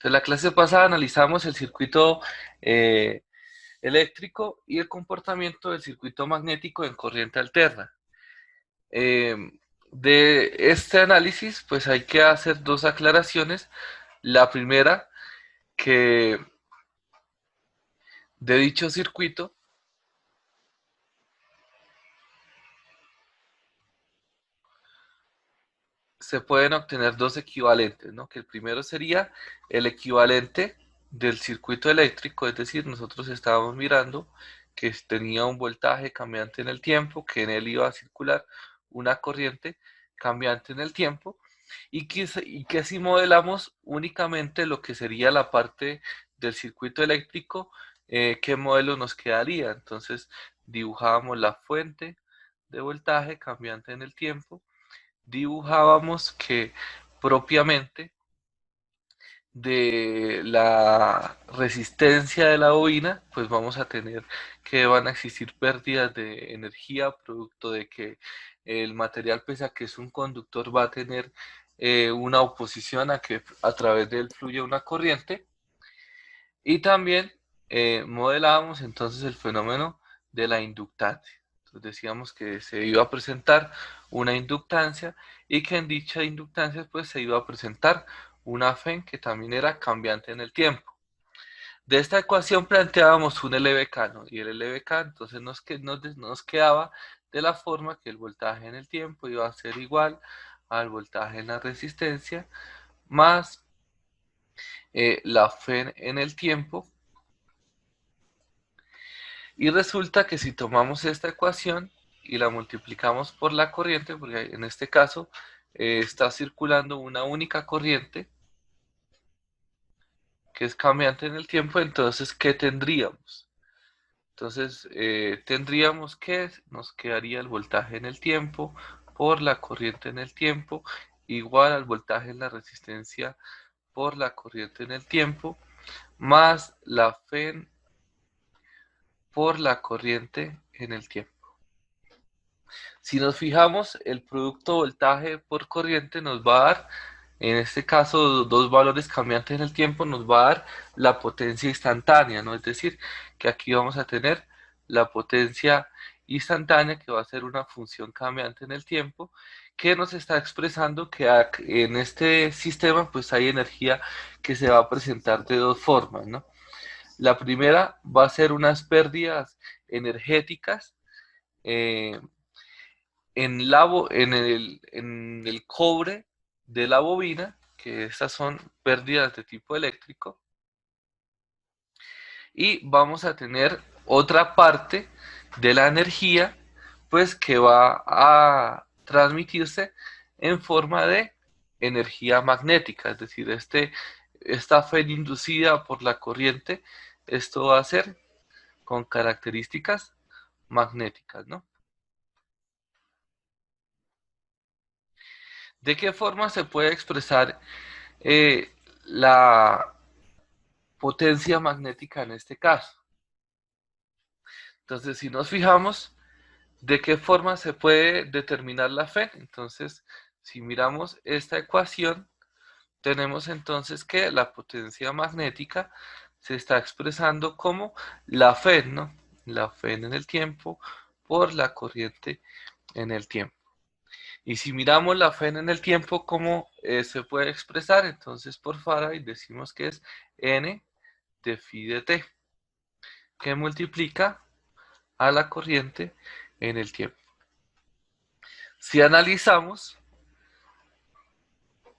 En la clase pasada analizamos el circuito eh, eléctrico y el comportamiento del circuito magnético en corriente alterna. Eh, de este análisis, pues hay que hacer dos aclaraciones. La primera, que de dicho circuito se pueden obtener dos equivalentes, ¿no? Que el primero sería el equivalente del circuito eléctrico, es decir, nosotros estábamos mirando que tenía un voltaje cambiante en el tiempo, que en él iba a circular una corriente cambiante en el tiempo, y que si modelamos únicamente lo que sería la parte del circuito eléctrico, ¿qué modelo nos quedaría? Entonces dibujábamos la fuente de voltaje cambiante en el tiempo, dibujábamos que propiamente de la resistencia de la bobina, pues vamos a tener que van a existir pérdidas de energía producto de que el material, pese a que es un conductor, va a tener una oposición a que a través de él fluya una corriente. Y también modelábamos entonces el fenómeno de la inductancia. Entonces decíamos que se iba a presentar una inductancia y que en dicha inductancia pues se iba a presentar una FEN que también era cambiante en el tiempo. De esta ecuación planteábamos un LBK, ¿no? Y el LBK entonces nos quedaba de la forma que el voltaje en el tiempo iba a ser igual al voltaje en la resistencia más la FEN en el tiempo. Y resulta que si tomamos esta ecuación y la multiplicamos por la corriente, porque en este caso está circulando una única corriente que es cambiante en el tiempo, entonces, ¿qué tendríamos? Entonces, tendríamos que nos quedaría el voltaje en el tiempo por la corriente en el tiempo igual al voltaje en la resistencia por la corriente en el tiempo más la FEN por la corriente en el tiempo. Si nos fijamos, el producto voltaje por corriente nos va a dar, en este caso, dos valores cambiantes en el tiempo, nos va a dar la potencia instantánea, ¿no? Es decir, que aquí vamos a tener la potencia instantánea, que va a ser una función cambiante en el tiempo, que nos está expresando que en este sistema pues hay energía que se va a presentar de dos formas, ¿no? La primera va a ser unas pérdidas energéticas eh, en el cobre de la bobina, que estas son pérdidas de tipo eléctrico, y vamos a tener otra parte de la energía, pues que va a transmitirse en forma de energía magnética, es decir, esta fe inducida por la corriente, esto va a ser con características magnéticas, ¿no? ¿De qué forma se puede expresar la potencia magnética en este caso? Entonces, si nos fijamos, ¿de qué forma se puede determinar la fe? Entonces, si miramos esta ecuación, tenemos entonces que la potencia magnética se está expresando como la fe, ¿no? La fe en el tiempo por la corriente en el tiempo. Y si miramos la fe en el tiempo, ¿cómo se puede expresar? Entonces, por Faraday decimos que es n de phi de t, que multiplica a la corriente en el tiempo. Si analizamos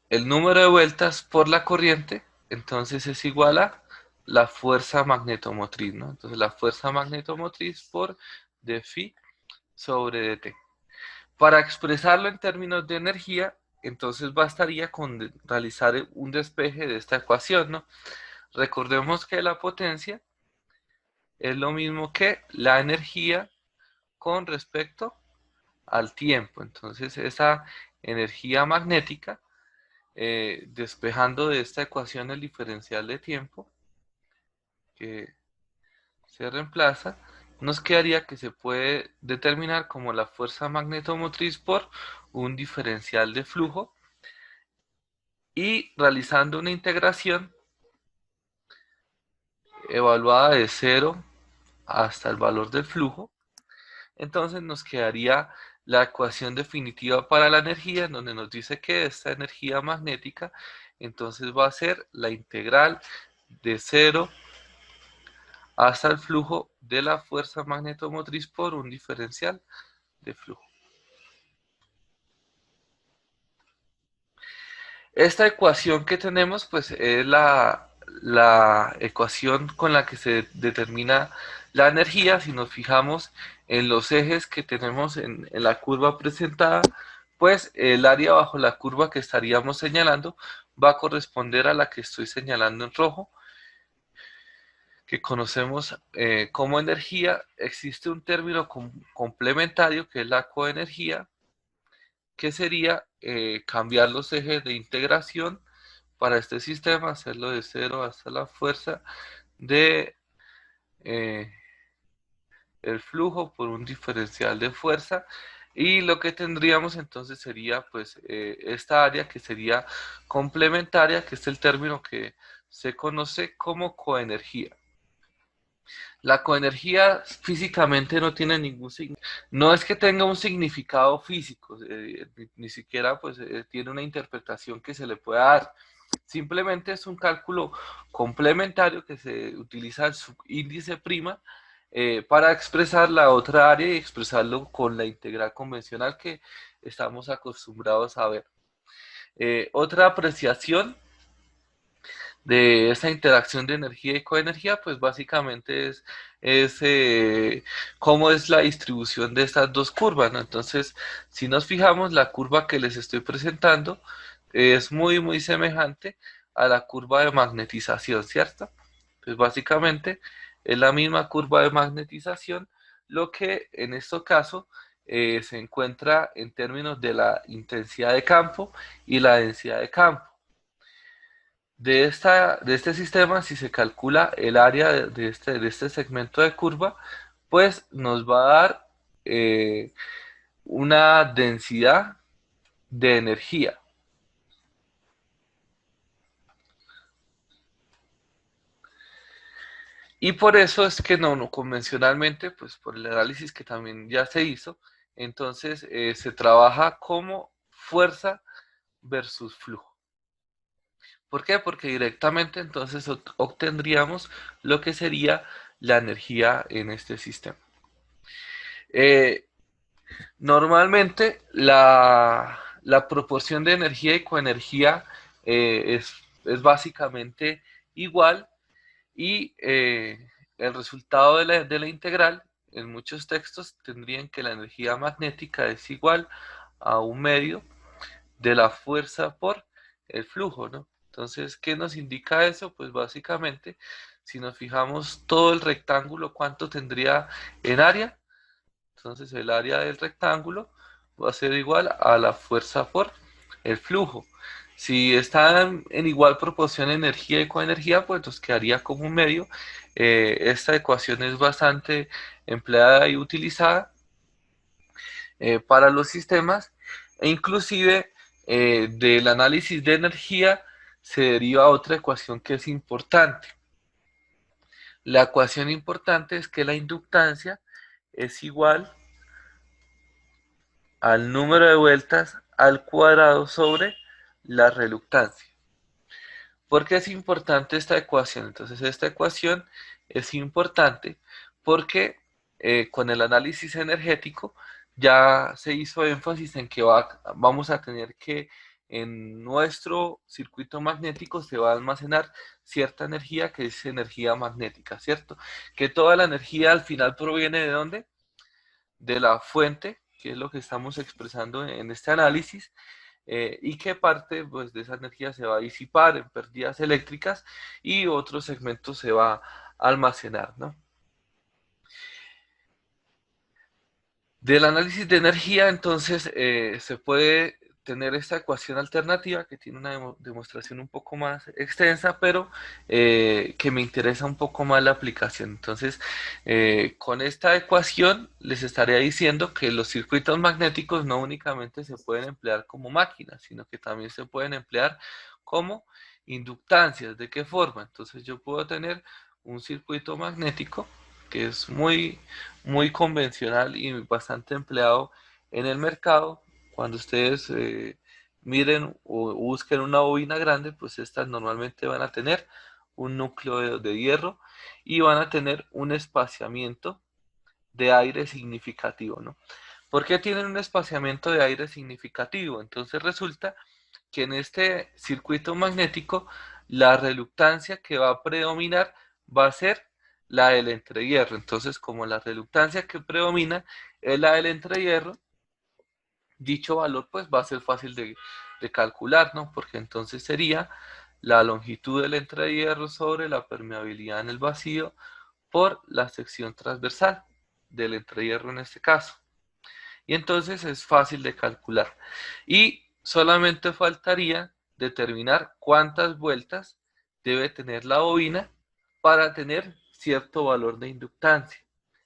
el número de vueltas por la corriente, entonces es igual a la fuerza magnetomotriz, ¿no? Entonces la fuerza magnetomotriz por d phi sobre dt. Para expresarlo en términos de energía, entonces bastaría con realizar un despeje de esta ecuación, ¿no? Recordemos que la potencia es lo mismo que la energía con respecto al tiempo. Entonces esa energía magnética, despejando de esta ecuación el diferencial de tiempo que se reemplaza, nos quedaría que se puede determinar como la fuerza magnetomotriz por un diferencial de flujo y realizando una integración evaluada de 0 hasta el valor del flujo, entonces nos quedaría la ecuación definitiva para la energía, en donde nos dice que esta energía magnética, entonces va a ser la integral de 0 hasta el flujo de la fuerza magnetomotriz por un diferencial de flujo. Esta ecuación que tenemos, pues es la ecuación con la que se determina la energía. Si nos fijamos en los ejes que tenemos en la curva presentada, pues el área bajo la curva que estaríamos señalando va a corresponder a la que estoy señalando en rojo, que conocemos como energía. Existe un término complementario que es la coenergía, que sería cambiar los ejes de integración para este sistema, hacerlo de 0 hasta la fuerza de eh, el flujo por un diferencial de fuerza, y lo que tendríamos entonces sería pues esta área que sería complementaria, que es el término que se conoce como coenergía. La coenergía físicamente no tiene ningún significado, no es que tenga un significado físico, ni siquiera pues tiene una interpretación que se le pueda dar. Simplemente es un cálculo complementario que se utiliza el subíndice prima para expresar la otra área y expresarlo con la integral convencional que estamos acostumbrados a ver. Otra apreciación de esa interacción de energía y coenergía, pues básicamente es cómo es la distribución de estas dos curvas, ¿no? Entonces, si nos fijamos, la curva que les estoy presentando es muy semejante a la curva de magnetización, ¿cierto? Pues básicamente es la misma curva de magnetización, lo que en este caso se encuentra en términos de la intensidad de campo y la densidad de campo. De este sistema, si se calcula el área de este segmento de curva, pues nos va a dar eh, una densidad de energía. Y por eso es que no convencionalmente, pues por el análisis que también ya se hizo, entonces se trabaja como fuerza versus flujo. ¿Por qué? Porque directamente entonces obtendríamos lo que sería la energía en este sistema. Eh, Normalmente la proporción de energía y coenergía es básicamente igual, y el resultado de la integral en muchos textos tendrían que la energía magnética es igual a un medio de la fuerza por el flujo, ¿no? Entonces, ¿qué nos indica eso? Pues básicamente, si nos fijamos todo el rectángulo, ¿cuánto tendría en área? Entonces el área del rectángulo va a ser igual a la fuerza por el flujo. Si están en igual proporción energía y coenergía, pues nos quedaría como un medio. Esta ecuación es bastante empleada y utilizada para los sistemas, e inclusive del análisis de energía se deriva otra ecuación que es importante. La ecuación importante es que la inductancia es igual al número de vueltas al cuadrado sobre la reluctancia. ¿Por qué es importante esta ecuación? Entonces, esta ecuación es importante porque con el análisis energético ya se hizo énfasis en que vamos a tener que en nuestro circuito magnético se va a almacenar cierta energía que es energía magnética, ¿cierto? Que toda la energía al final proviene ¿de dónde? De la fuente, que es lo que estamos expresando en este análisis, y que parte pues, de esa energía se va a disipar en pérdidas eléctricas y otro segmento se va a almacenar, ¿no? Del análisis de energía, entonces, se puede tener esta ecuación alternativa que tiene una demostración un poco más extensa, pero que me interesa un poco más la aplicación. Entonces, con esta ecuación les estaría diciendo que los circuitos magnéticos no únicamente se pueden emplear como máquinas, sino que también se pueden emplear como inductancias. ¿De qué forma? Entonces, yo puedo tener un circuito magnético que es muy convencional y bastante empleado en el mercado. Cuando ustedes miren o busquen una bobina grande, pues estas normalmente van a tener un núcleo de hierro y van a tener un espaciamiento de aire significativo, ¿no? ¿Por qué tienen un espaciamiento de aire significativo? Entonces resulta que en este circuito magnético la reluctancia que va a predominar va a ser la del entrehierro. Entonces, como la reluctancia que predomina es la del entrehierro, dicho valor pues va a ser fácil de calcular, ¿no? Porque entonces sería la longitud del entrehierro sobre la permeabilidad en el vacío por la sección transversal del entrehierro en este caso. Y entonces es fácil de calcular. Y solamente faltaría determinar cuántas vueltas debe tener la bobina para tener cierto valor de inductancia.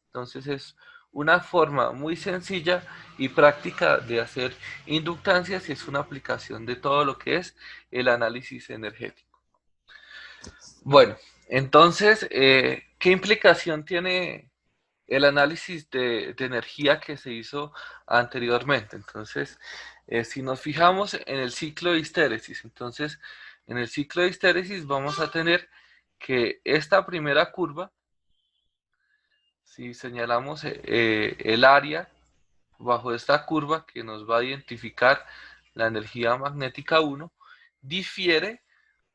Entonces es una forma muy sencilla y práctica de hacer inductancias y es una aplicación de todo lo que es el análisis energético. Bueno, entonces, ¿qué implicación tiene el análisis de energía que se hizo anteriormente? Entonces, si nos fijamos en el ciclo de histéresis, entonces en el ciclo de histéresis vamos a tener que esta primera curva, si señalamos el área bajo esta curva que nos va a identificar la energía magnética 1, difiere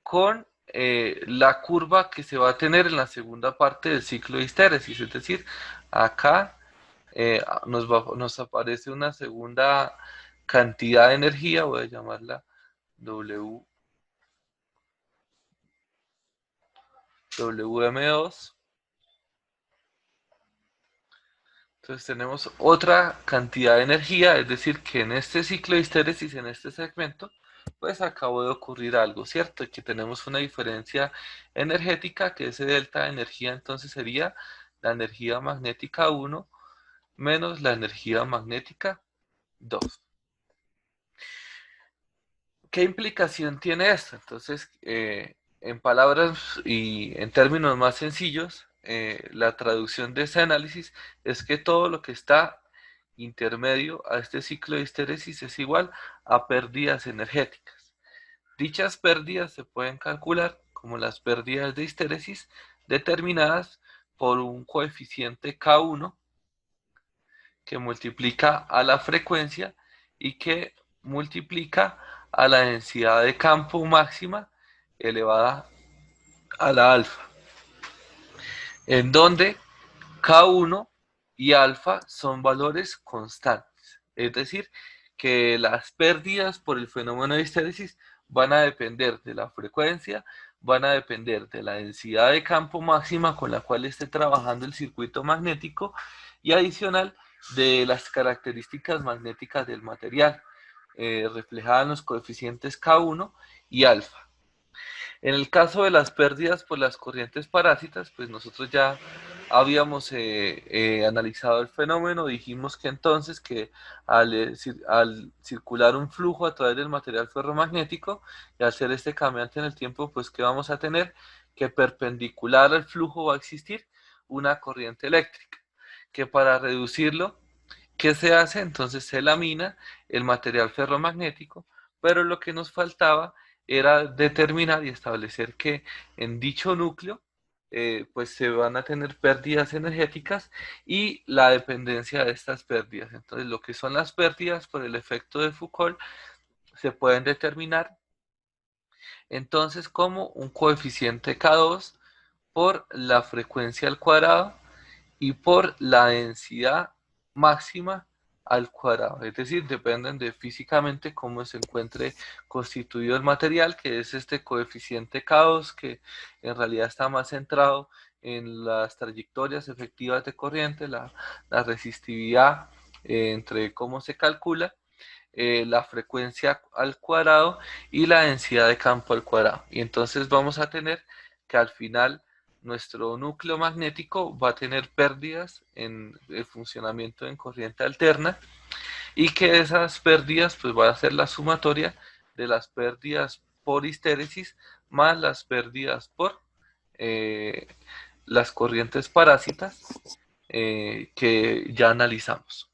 con la curva que se va a tener en la segunda parte del ciclo de histéresis, es decir, acá nos aparece una segunda cantidad de energía, voy a llamarla WM2. Entonces tenemos otra cantidad de energía, es decir, que en este ciclo de histéresis, en este segmento, pues acabó de ocurrir algo, ¿cierto? Que tenemos una diferencia energética, que ese delta de energía entonces sería la energía magnética 1 menos la energía magnética 2. ¿Qué implicación tiene esto? Entonces, en palabras y en términos más sencillos, la traducción de este análisis es que todo lo que está intermedio a este ciclo de histéresis es igual a pérdidas energéticas. Dichas pérdidas se pueden calcular como las pérdidas de histéresis determinadas por un coeficiente K1 que multiplica a la frecuencia y que multiplica a la densidad de campo máxima elevada a la alfa, en donde K1 y alfa son valores constantes. Es decir, que las pérdidas por el fenómeno de histéresis van a depender de la frecuencia, van a depender de la densidad de campo máxima con la cual esté trabajando el circuito magnético y adicional de las características magnéticas del material, reflejadas en los coeficientes K1 y alfa. En el caso de las pérdidas por las corrientes parásitas, pues nosotros ya habíamos analizado el fenómeno, dijimos que entonces que al circular un flujo a través del material ferromagnético y al ser este cambiante en el tiempo, pues que vamos a tener que perpendicular al flujo va a existir una corriente eléctrica, que para reducirlo, ¿qué se hace? Entonces se lamina el material ferromagnético, pero lo que nos faltaba era determinar y establecer que en dicho núcleo pues se van a tener pérdidas energéticas y la dependencia de estas pérdidas. Entonces lo que son las pérdidas por el efecto de Foucault se pueden determinar entonces como un coeficiente K2 por la frecuencia al cuadrado y por la densidad máxima al cuadrado. Es decir, dependen de físicamente cómo se encuentre constituido el material, que es este coeficiente K2, que en realidad está más centrado en las trayectorias efectivas de corriente, la resistividad entre cómo se calcula, la frecuencia al cuadrado y la densidad de campo al cuadrado. Y entonces vamos a tener que al final nuestro núcleo magnético va a tener pérdidas en el funcionamiento en corriente alterna y que esas pérdidas pues va a ser la sumatoria de las pérdidas por histéresis más las pérdidas por eh, las corrientes parásitas que ya analizamos.